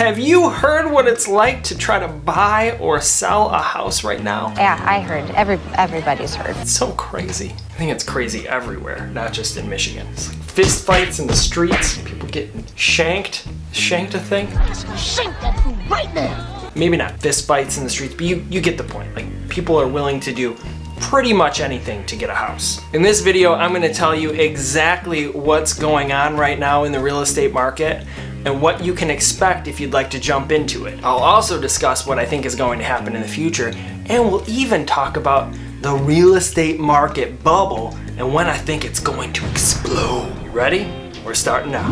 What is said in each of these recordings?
Have you heard what it's like to try to buy or sell a house right now? Yeah, I heard. Everybody's heard. It's so crazy. I think it's crazy everywhere, not just in Michigan. It's like fist fights in the streets, people getting shanked. Shanked a thing? Shank that fool right now. Maybe not fist fights in the streets, but you get the point. Like, people are willing to do pretty much anything to get a house. In this video, I'm gonna tell you exactly what's going on right now in the real estate market and what you can expect if you'd like to jump into it. I'll also discuss what I think is going to happen in the future, and we'll even talk about the real estate market bubble and when I think it's going to explode. You ready? We're starting now.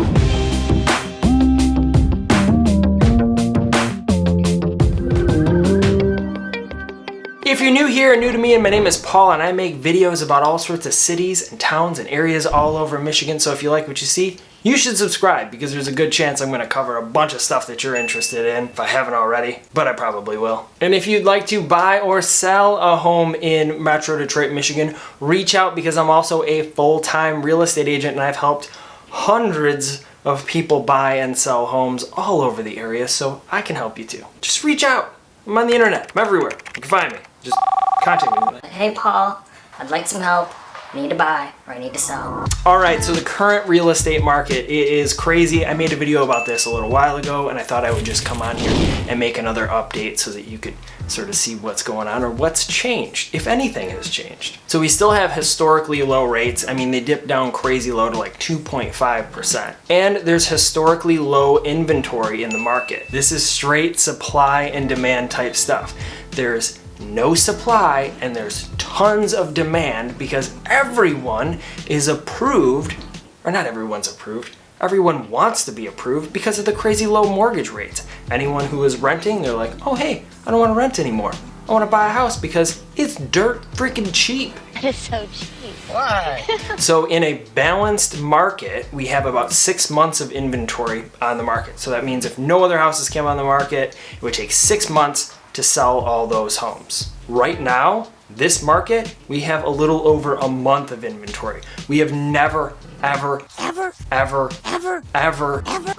If you're new here and new to me, and my name is Paul, and I make videos about all sorts of cities and towns and areas all over Michigan, so if you like what you see, you should subscribe because there's a good chance I'm going to cover a bunch of stuff that you're interested in, if I haven't already, but I probably will. And if you'd like to buy or sell a home in Metro Detroit, Michigan, reach out because I'm also a full-time real estate agent and I've helped hundreds of people buy and sell homes all over the area, so I can help you too. Just reach out. I'm on the internet. I'm everywhere. You can find me. Just contact me. Hey Paul, I'd like some help. I need to buy or I need to sell. Alright, so the current real estate market is crazy. I made a video about this a little while ago and I thought I would just come on here and make another update so that you could sort of see what's going on or what's changed, if anything has changed. So we still have historically low rates. I mean, they dipped down crazy low to like 2.5%. And there's historically low inventory in the market. This is straight supply and demand type stuff. There's no supply and there's tons of demand because everyone is approved, or not everyone's approved, everyone wants to be approved because of the crazy low mortgage rates. Anyone who is renting, they're like, oh hey, I don't want to rent anymore. I want to buy a house because it's dirt freaking cheap. That is so cheap. Why? So in a balanced market, we have about 6 months of inventory on the market. So that means if no other houses came on the market, it would take 6 months to sell all those homes. Right now, this market, we have a little over a month of inventory. We have never, ever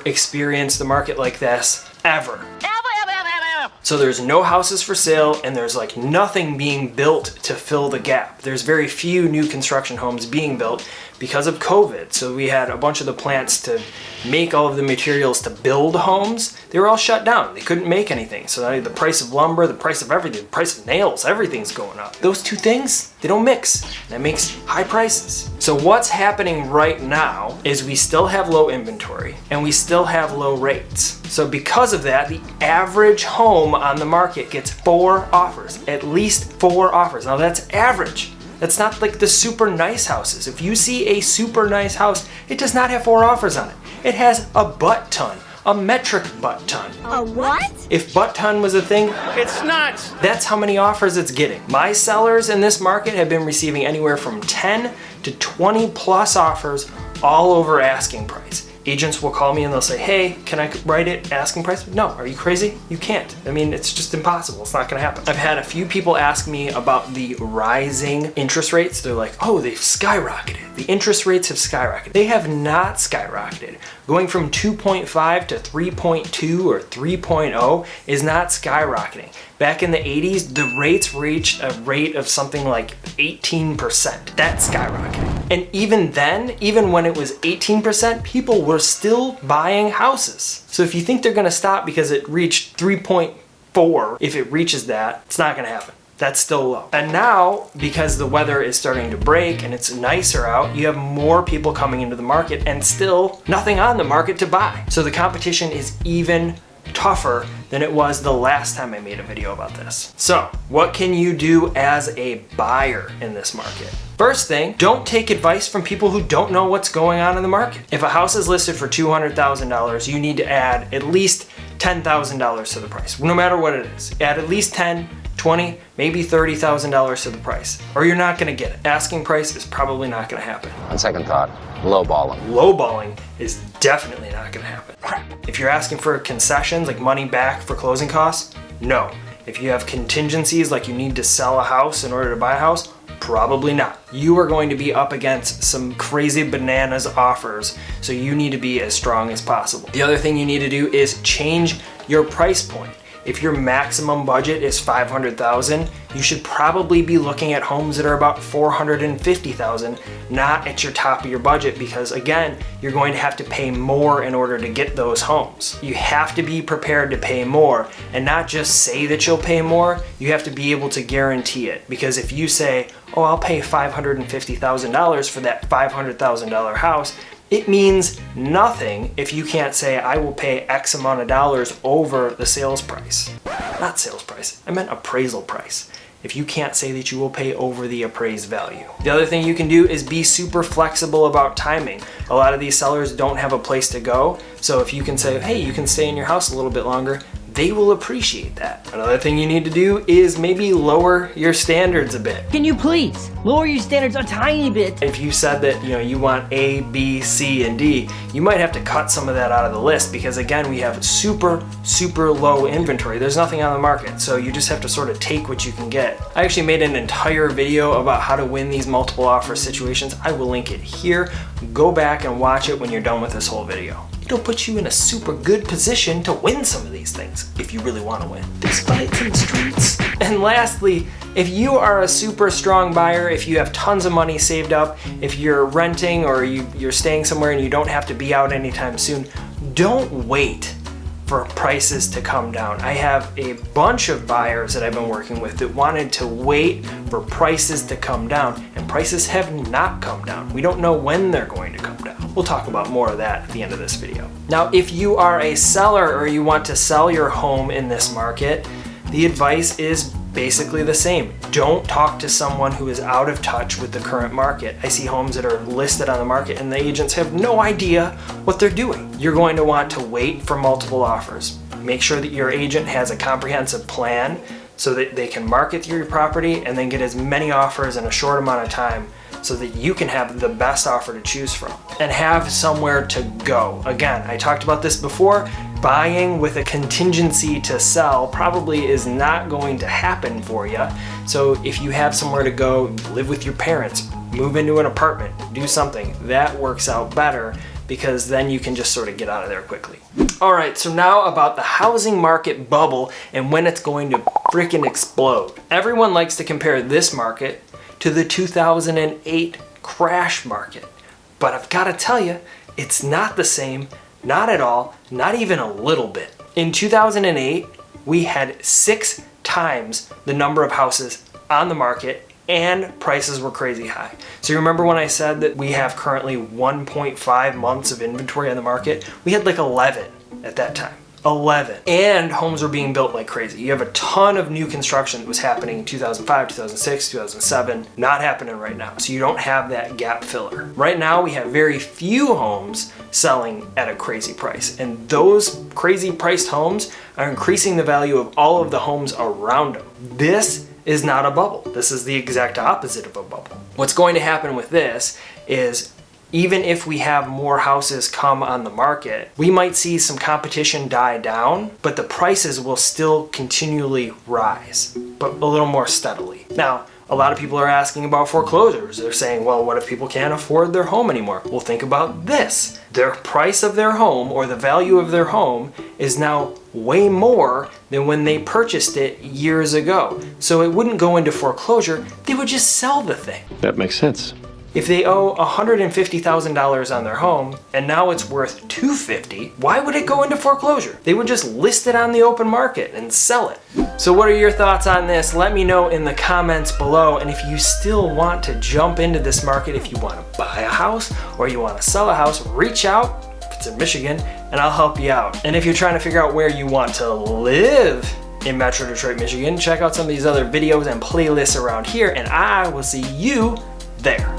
experienced the market like this, ever. So there's no houses for sale and there's like nothing being built to fill the gap. There's very few new construction homes being built because of COVID. So we had a bunch of the plants to make all of the materials to build homes. They were all shut down. They couldn't make anything. So the price of lumber, the price of everything, the price of nails, everything's going up. Those two things, they don't mix. That makes high prices. So what's happening right now is we still have low inventory and we still have low rates. So because of that, the average home on the market gets 4 offers, at least 4 offers. Now that's average. That's not like the super nice houses. If you see a super nice house, it does not have 4 offers on it. It has a butt ton, a metric butt ton. A what? If butt ton was a thing, it's nuts. That's how many offers it's getting. My sellers in this market have been receiving anywhere from 10 to 20 plus offers all over asking price. Agents will call me and they'll say, hey, can I write it asking price? No, are you crazy? You can't. I mean, it's just impossible. It's not gonna happen. I've had a few people ask me about the rising interest rates. They're like, oh, they've skyrocketed. The interest rates have skyrocketed. They have not skyrocketed. Going from 2.5 to 3.2 or 3.0 is not skyrocketing. Back in the 80s, the rates reached a rate of something like 18%. That's skyrocketing. And even then, even when it was 18%, people were still buying houses. So if you think they're gonna stop because it reached 3.4, if it reaches that, it's not gonna happen. That's still low. And now, because the weather is starting to break and it's nicer out, you have more people coming into the market and still nothing on the market to buy. So the competition is even tougher than it was the last time I made a video about this. So, what can you do as a buyer in this market? First thing, don't take advice from people who don't know what's going on in the market. If a house is listed for $200,000, you need to add at least $10,000 to the price, no matter what it is. Add at least 10, 20, maybe $30,000 to the price, or you're not gonna get it. Asking price is probably not gonna happen. On second thought, lowballing. Lowballing is definitely not gonna happen. If you're asking for concessions, like money back for closing costs, no. If you have contingencies, like you need to sell a house in order to buy a house, probably not. You are going to be up against some crazy bananas offers, so you need to be as strong as possible. The other thing you need to do is change your price point. If your maximum budget is $500,000, you should probably be looking at homes that are about $450,000, not at your top of your budget, because again, you're going to have to pay more in order to get those homes. You have to be prepared to pay more, and not just say that you'll pay more, you have to be able to guarantee it. Because if you say, oh, I'll pay $550,000 for that $500,000 house, it means nothing if you can't say, I will pay X amount of dollars over the sales price. Not sales price, I meant appraisal price. If you can't say that you will pay over the appraised value. The other thing you can do is be super flexible about timing. A lot of these sellers don't have a place to go, so if you can say, hey, you can stay in your house a little bit longer, they will appreciate that. Another thing you need to do is maybe lower your standards a bit. Can you please lower your standards a tiny bit? If you said that you want A, B, C, and D, you might have to cut some of that out of the list, because again, we have super low inventory. There's nothing on the market, so you just have to sort of take what you can get. I actually made an entire video about how to win these multiple offer situations. I will link it here. Go back and watch it when you're done with this whole video. It'll put you in a super good position to win some of these things if you really want to win. There's fights in the streets. And lastly, if you are a super strong buyer, if you have tons of money saved up, if you're renting or you're staying somewhere and you don't have to be out anytime soon, don't wait for prices to come down. I have a bunch of buyers that I've been working with that wanted to wait for prices to come down, and prices have not come down. We don't know when they're going to come down. We'll talk about more of that at the end of this video. Now, if you are a seller or you want to sell your home in this market, the advice is basically the same. Don't talk to someone who is out of touch with the current market. I see homes that are listed on the market and the agents have no idea what they're doing. You're going to want to wait for multiple offers. Make sure that your agent has a comprehensive plan so that they can market your property and then get as many offers in a short amount of time, so that you can have the best offer to choose from and have somewhere to go. Again, I talked about this before. Buying with a contingency to sell probably is not going to happen for you. So if you have somewhere to go, live with your parents, move into an apartment, do something, that works out better, because then you can just sort of get out of there quickly. All right, so now about the housing market bubble and when it's going to freaking explode. Everyone likes to compare this market to the 2008 crash market. But I've got to tell you, it's not the same, not at all, not even a little bit. In 2008, we had 6 times the number of houses on the market and prices were crazy high. So you remember when I said that we have currently 1.5 months of inventory on the market? We had like 11 at that time. 11. And homes were being built like crazy. You have a ton of new construction that was happening in 2005, 2006, 2007, not happening right now. So you don't have that gap filler. Right now we have very few homes selling at a crazy price, and those crazy priced homes are increasing the value of all of the homes around them. This is not a bubble. This is the exact opposite of a bubble. What's going to happen with this is, even if we have more houses come on the market, we might see some competition die down, but the prices will still continually rise, but a little more steadily. Now, a lot of people are asking about foreclosures. They're saying, well, what if people can't afford their home anymore? Well, think about this. Their price of their home, or the value of their home, is now way more than when they purchased it years ago. So it wouldn't go into foreclosure, they would just sell the thing. That makes sense. If they owe $150,000 on their home and now it's worth $250,000, why would it go into foreclosure? They would just list it on the open market and sell it. So what are your thoughts on this? Let me know in the comments below. And if you still want to jump into this market, if you want to buy a house or you want to sell a house, reach out if it's in Michigan and I'll help you out. And if you're trying to figure out where you want to live in Metro Detroit, Michigan, check out some of these other videos and playlists around here, and I will see you there.